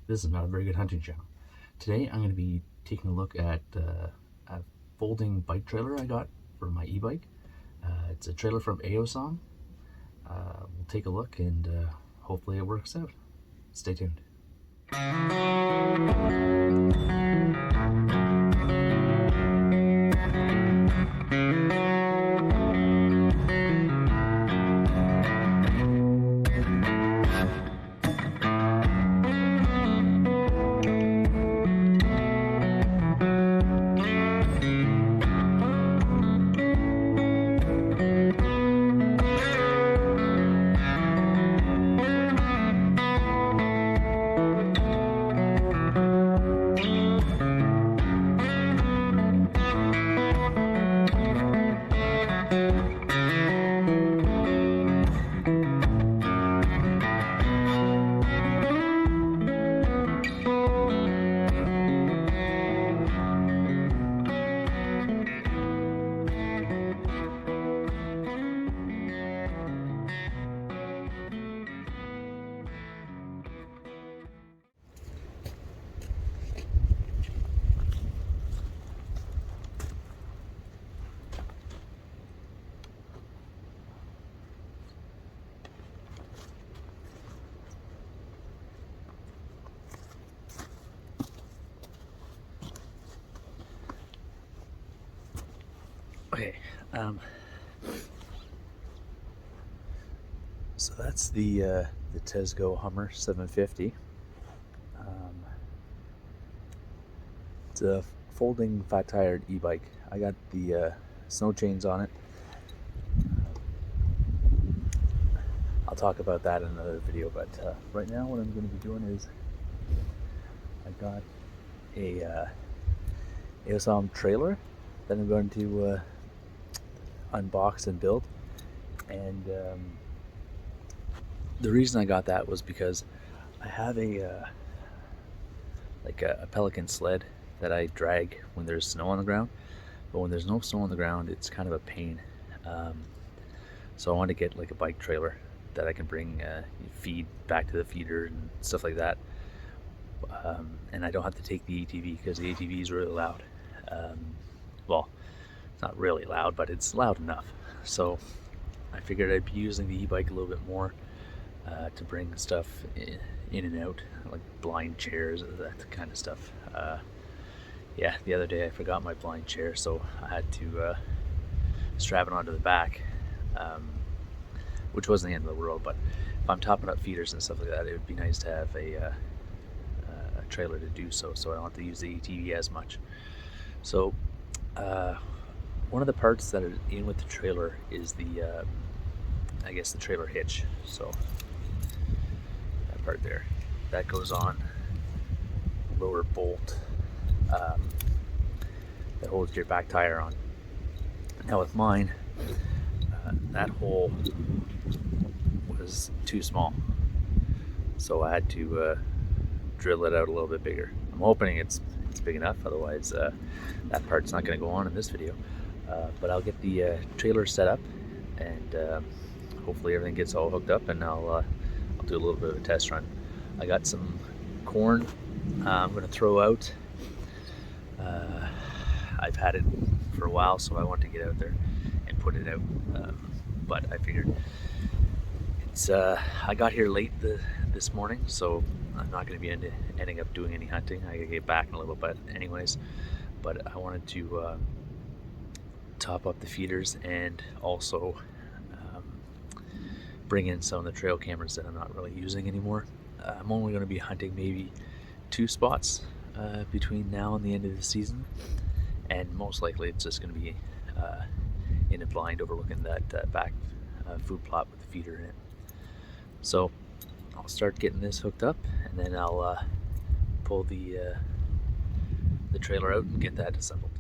This is not a very good hunting channel. Today I'm going to be taking a look at a folding bike trailer I got for my e-bike. It's a trailer from Aosom. We'll take a look and hopefully it works out. Stay tuned. Okay, so that's the Tesgo Hummer 750. It's a folding fat-tired e-bike. I got the snow chains on it. I'll talk about that in another video, but right now what I'm going to be doing is I got a Aosom trailer that I'm going to unbox and build. And the reason I got that was because I have a pelican sled that I drag when there's snow on the ground, but when there's no snow on the ground it's kind of a pain. So I want to get like a bike trailer that I can bring feed back to the feeder and stuff like that, and I don't have to take the ATV because the ATV is really loud. Well, it's not really loud, but it's loud enough. So I figured I'd be using the e-bike a little bit more to bring stuff in and out, like blind chairs, that kind of stuff. Yeah, the other day I forgot my blind chair, so I had to strap it onto the back, which wasn't the end of the world. But if I'm topping up feeders and stuff like that, it would be nice to have a trailer to do so I don't have to use the ATV as much. So one of the parts that are in with the trailer is the I guess the trailer hitch. So that part there, that goes on lower bolt that holds your back tire on. Now with mine, that hole was too small, so I had to drill it out a little bit bigger. I'm hoping it's big enough, otherwise that part's not going to go on in this video. But I'll get the trailer set up, and hopefully everything gets all hooked up, and I'll do a little bit of a test run. I got some corn I'm going to throw out. I've had it for a while, so I want to get out there and put it out, but I figured it's I got here late this morning, so I'm not going to be ending up doing any hunting. I gotta get back in a little bit anyways, but I wanted to top up the feeders and also bring in some of the trail cameras that I'm not really using anymore. I'm only going to be hunting maybe 2 spots between now and the end of the season, and most likely it's just going to be in a blind overlooking that back food plot with the feeder in it. So I'll start getting this hooked up, and then I'll pull the trailer out and get that assembled.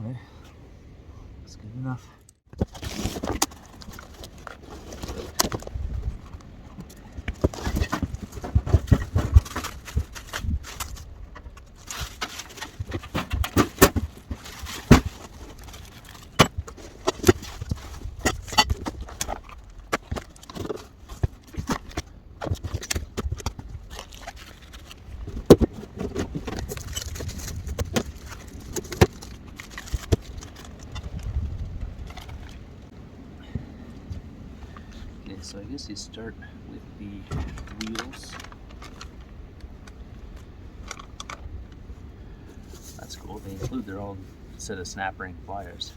on, eh? That's good enough. Okay, so I guess you start with the wheels. That's cool. They include their own set of snap ring pliers.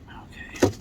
Okay.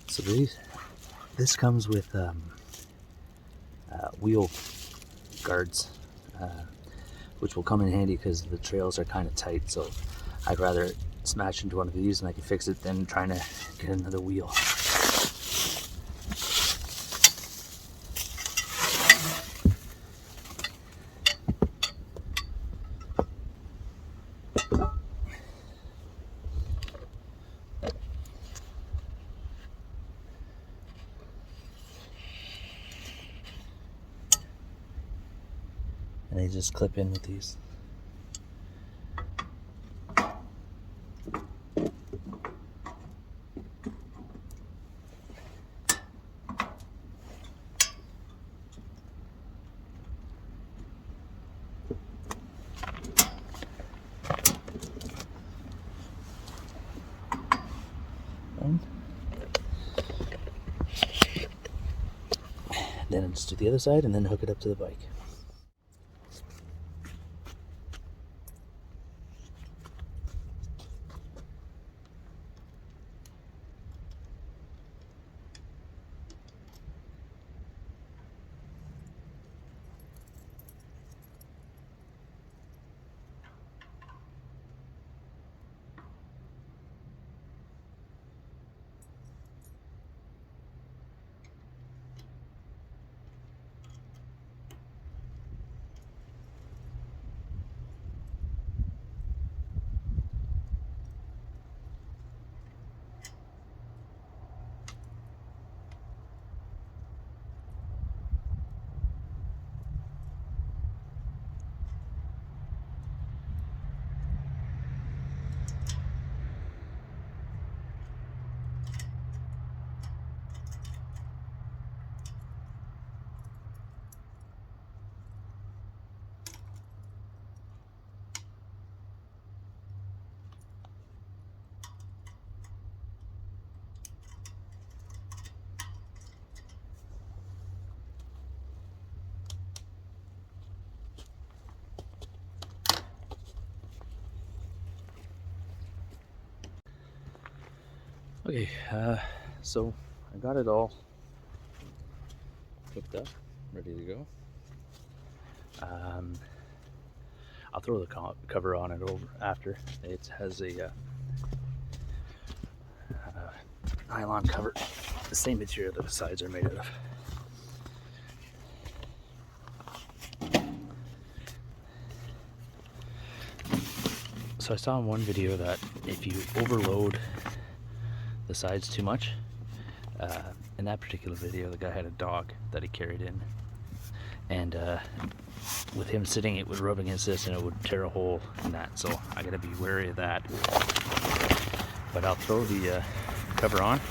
So this comes with wheel guards, which will come in handy because the trails are kind of tight. So I'd rather smash into one of these and I can fix it than trying to get another wheel. And they just clip in with these. And then just do the other side and then hook it up to the bike. Okay, so I got it all hooked up, ready to go. I'll throw the cover on it over after. It has a nylon cover, the same material that the sides are made out of. So I saw in one video that if you overload the sides too much, in that particular video the guy had a dog that he carried in, and with him sitting, it would rub against this and it would tear a hole in that, so I gotta be wary of that. But I'll throw the cover on.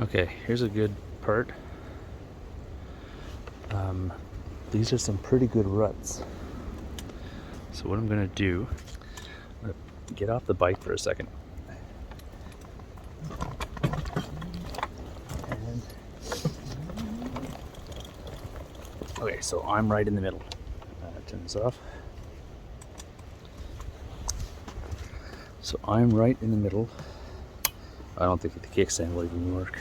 Okay, here's a good part. These are some pretty good ruts. So what I'm gonna do, I'm gonna get off the bike for a second. And, okay, so I'm right in the middle. Turn this off. So I'm right in the middle. I don't think the kickstand will even work.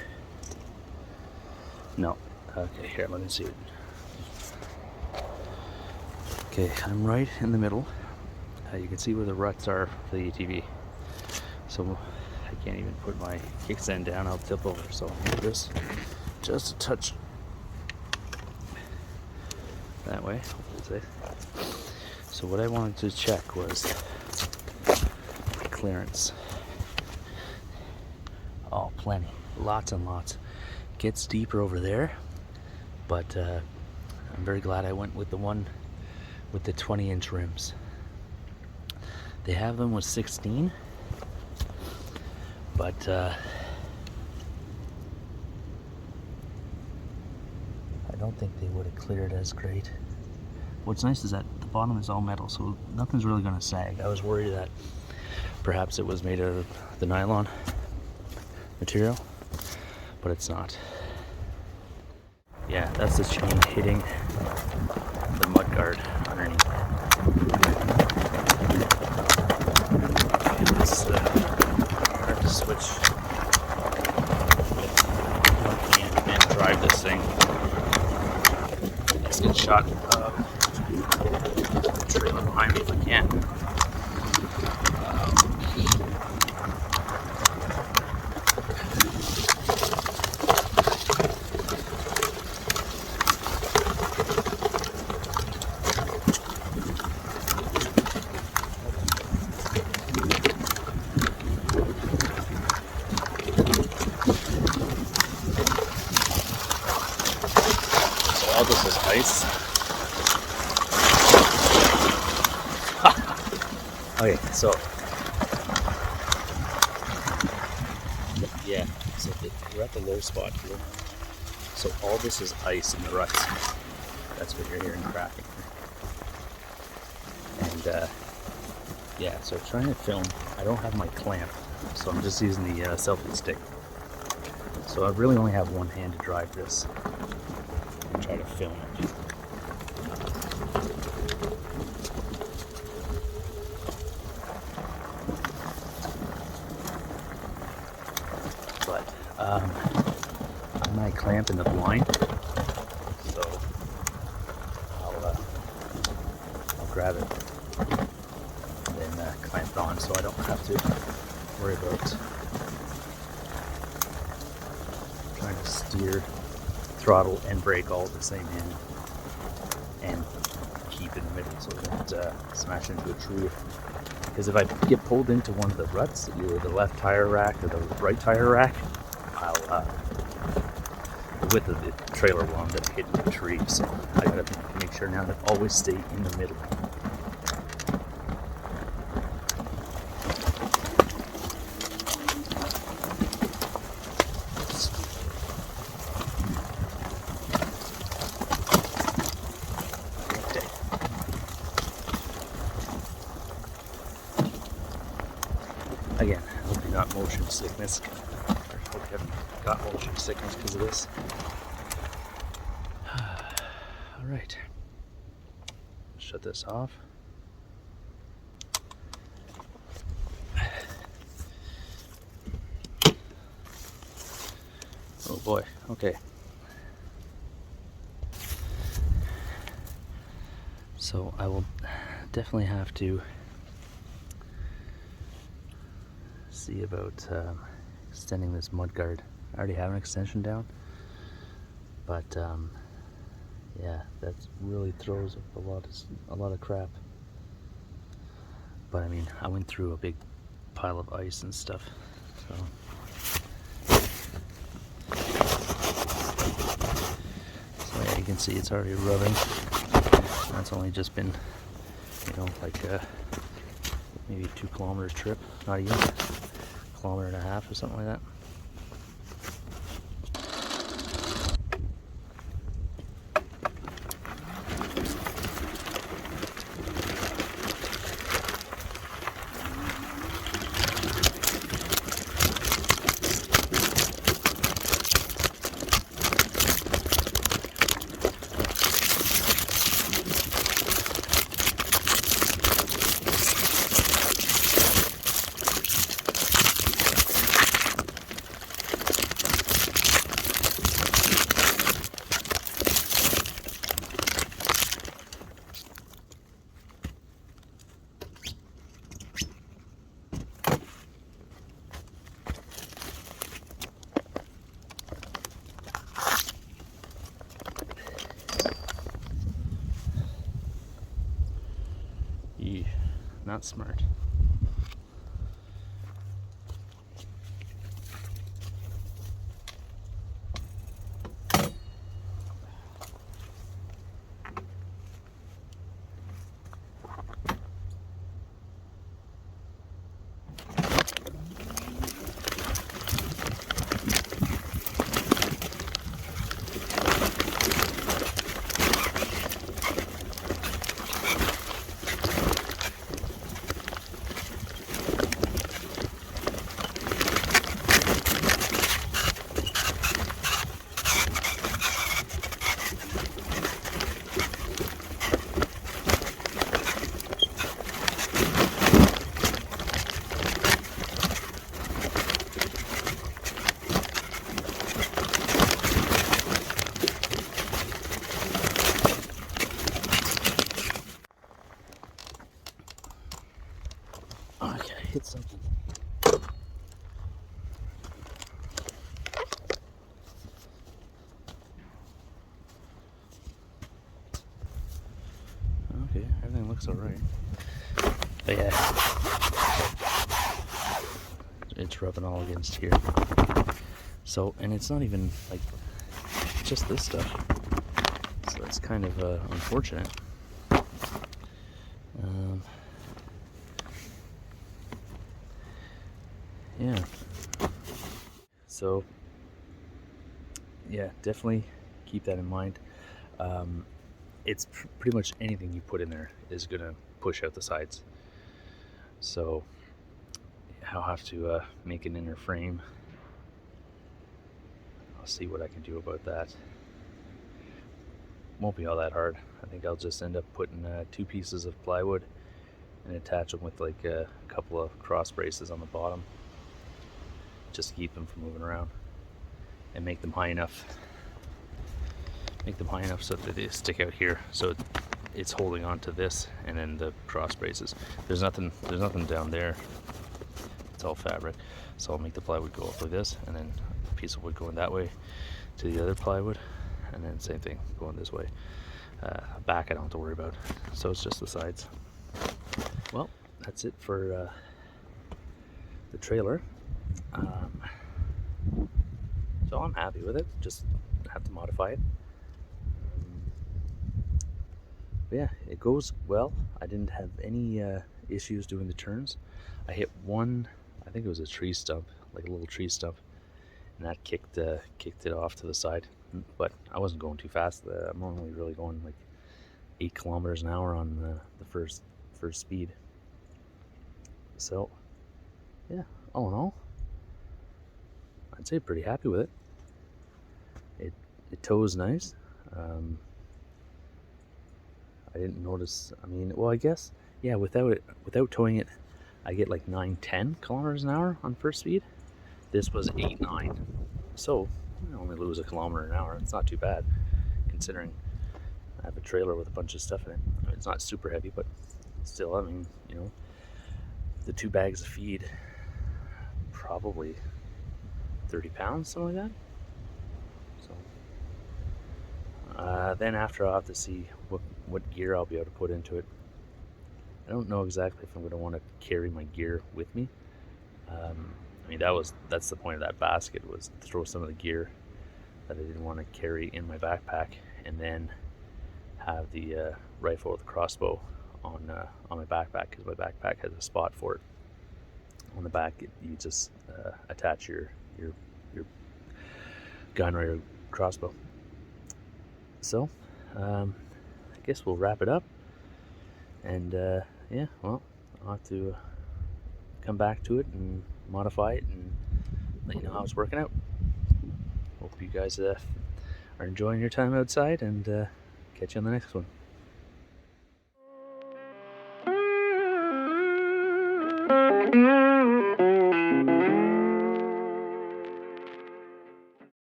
No. Okay, here, let me see it. Okay, I'm right in the middle. You can see where the ruts are for the ATV. So I can't even put my kickstand down, I'll tip over. So I'll move this just a touch that way. So what I wanted to check was clearance. Oh, plenty. Lots and lots. Gets deeper over there, but I'm very glad I went with the one with the 20-inch rims. They have them with 16, but I don't think they would have cleared as great. What's nice is that the bottom is all metal, so nothing's really going to sag. I was worried that perhaps it was made out of the nylon material, but it's not. Yeah, that's the chain hitting the mud guard underneath. It's hard to switch and drive this thing. Let's get a shot of the trailer behind me if I can. All this is ice. Okay, so low spot here. So all this is ice in the ruts. That's what you're hearing cracking. And yeah, so trying to film. I don't have my clamp, so I'm just using the selfie stick. So I really only have one hand to drive this and try to film it. But I might clamp in the blind, so I'll grab it and then clamp it on, so I don't have to worry about trying to steer, throttle, and brake all at the same hand, and keep in the middle so I don't smash into a tree. Because if I get pulled into one of the ruts, either the left tire rack or the right tire rack, the width of the trailer will end up hitting the tree. So I gotta make sure now to always stay in the middle. Again, hopefully not motion sickness. I hope you haven't got motion sickness because of this. Alright. Shut this off. Oh boy, okay. So I will definitely have to see about extending this mud guard. I already have an extension down, but yeah, that really throws up a lot of crap. But I mean, I went through a big pile of ice and stuff, so yeah, you can see it's already rubbing. That's only just been, like maybe 2 kilometer trip, not even. Kilometer and a half or something like that. Not smart. Hit something. Okay, everything looks alright. But yeah, it's rubbing all against here. So, and it's not even like just this stuff. So it's kind of unfortunate. Yeah. So yeah, definitely keep that in mind. It's pretty much anything you put in there is gonna push out the sides. So I'll have to make an inner frame. I'll see what I can do about that. Won't be all that hard. I think I'll just end up putting 2 pieces of plywood and attach them with like a couple of cross braces on the bottom, just to keep them from moving around, and make them high enough. Make them high enough so that they stick out here, so it's holding on to this, and then the cross braces. There's nothing down there. It's all fabric. So I'll make the plywood go up like this, and then a piece of wood going that way to the other plywood, and then same thing going this way. Back I don't have to worry about, so it's just the sides. Well, that's it for the trailer. So I'm happy with it, just have to modify it. But yeah, it goes well. I didn't have any issues doing the turns. I hit one, I think it was a tree stump, like a little tree stump, and that kicked it off to the side. But I wasn't going too fast. I'm only really going like 8 kilometers an hour on the first speed. So yeah, all in all, I'd say pretty happy with it. It tows nice. I didn't notice. I mean, well, I guess yeah. Without towing it, I get like 9-10 kilometers an hour on first speed. This was 8-9, so I only lose a kilometer an hour. It's not too bad, considering I have a trailer with a bunch of stuff in it. I mean, it's not super heavy, but still, I mean, you know, the 2 bags of feed, probably 30 pounds, something like that. So then after, I'll have to see what gear I'll be able to put into it. I don't know exactly if I'm going to want to carry my gear with me. I mean, that's the point of that basket, was to throw some of the gear that I didn't want to carry in my backpack, and then have the rifle with the crossbow on my backpack, because my backpack has a spot for it. On the back, you just attach your gun or your crossbow. So I guess we'll wrap it up, and yeah, well, I'll have to come back to it and modify it and let you know how it's working out. Hope you guys are enjoying your time outside, and catch you on the next one.